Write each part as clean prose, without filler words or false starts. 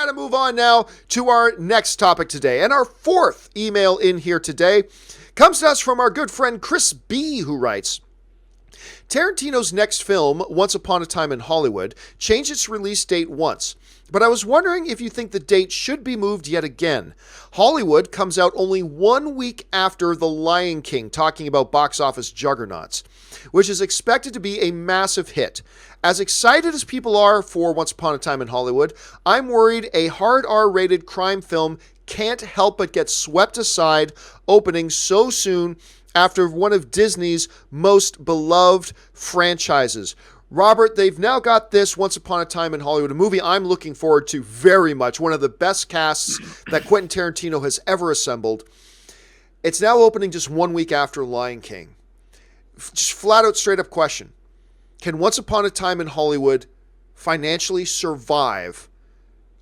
got to move on now to our next topic today. And our fourth email in here today comes to us from our good friend Chris B, who writes, Tarantino's next film, Once Upon a Time in Hollywood, changed its release date once, but I was wondering if you think the date should be moved yet again. Hollywood comes out only 1 week after The Lion King, talking about box office juggernauts, which is expected to be a massive hit. As excited as people are for Once Upon a Time in Hollywood, I'm worried a hard R-rated crime film can't help but get swept aside opening so soon after one of Disney's most beloved franchises. Robert, they've now got this Once Upon a Time in Hollywood, a movie I'm looking forward to very much, one of the best casts that Quentin Tarantino has ever assembled. It's now opening just 1 week after Lion King. Just flat out, straight up question. Can Once Upon a Time in Hollywood financially survive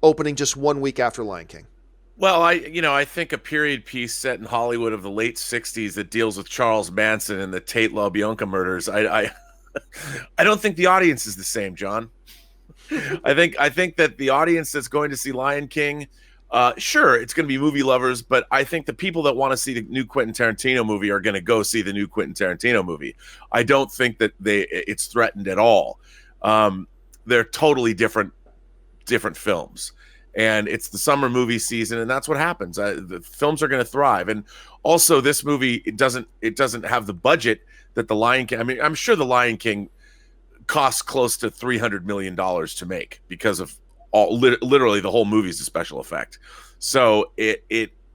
opening just 1 week after Lion King? Well, I think a period piece set in Hollywood of the late '60s that deals with Charles Manson and the Tate LaBianca murders, I don't think the audience is the same, John. I think that the audience that's going to see Lion King, sure, it's going to be movie lovers, but I think the people that want to see the new Quentin Tarantino movie are going to go see the new Quentin Tarantino movie. I don't think that it's threatened at all. They're totally different films. And it's the summer movie season, and that's what happens. The films are going to thrive, and also this movie it doesn't have the budget that the Lion King. I mean, I'm sure the Lion King costs close to $300 million to make because of literally the whole movie is a special effect. So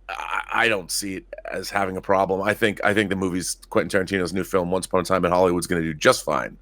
I don't see it as having a problem. I think the movie's Quentin Tarantino's new film Once Upon a Time in Hollywood is going to do just fine.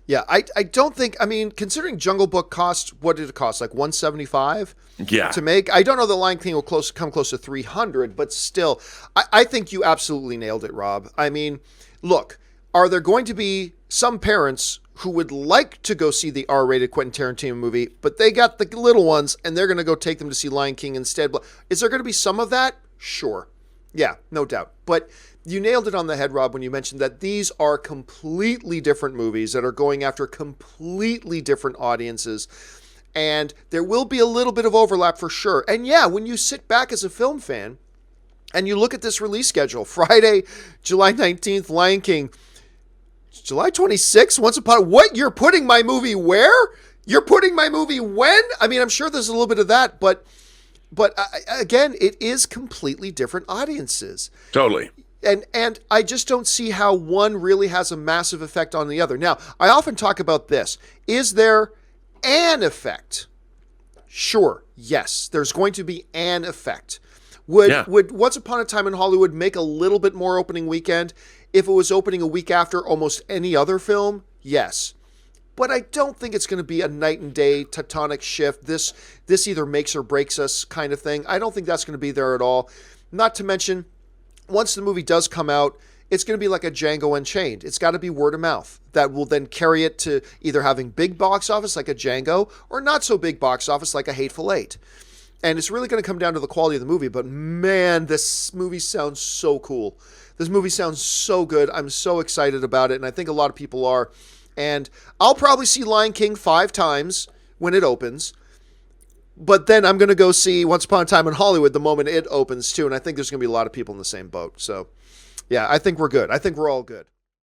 Yeah, I don't think, I mean, considering Jungle Book cost, what did it cost? Like $175 to make? I don't know the Lion King will come close to $300, but still, I think you absolutely nailed it, Rob. I mean, look, are there going to be some parents who would like to go see the R-rated Quentin Tarantino movie, but they got the little ones and they're going to go take them to see Lion King instead? Is there going to be some of that? Sure. Yeah, no doubt. But you nailed it on the head, Rob, when you mentioned that these are completely different movies that are going after completely different audiences. And there will be a little bit of overlap for sure. And yeah, when you sit back as a film fan and you look at this release schedule, Friday, July 19th, Lion King, July 26th, what? You're putting my movie where? You're putting my movie when? I mean, I'm sure there's a little bit of that, but again, it is completely different audiences. Totally. And I just don't see how one really has a massive effect on the other. Now, I often talk about this. Is there an effect? Sure, yes. There's going to be an effect. Would Once Upon a Time in Hollywood make a little bit more opening weekend if it was opening a week after almost any other film? Yes. But I don't think it's going to be a night and day tectonic shift. This either makes or breaks us kind of thing. I don't think that's going to be there at all. Not to mention, once the movie does come out, it's going to be like a Django Unchained. It's got to be word of mouth that will then carry it to either having big box office like a Django or not so big box office like a Hateful Eight. And it's really going to come down to the quality of the movie. But man, this movie sounds so cool. This movie sounds so good. I'm so excited about it. And I think a lot of people are. And I'll probably see Lion King 5 times when it opens. But then I'm going to go see Once Upon a Time in Hollywood the moment it opens too. And I think there's going to be a lot of people in the same boat. So yeah, I think we're good. I think we're all good.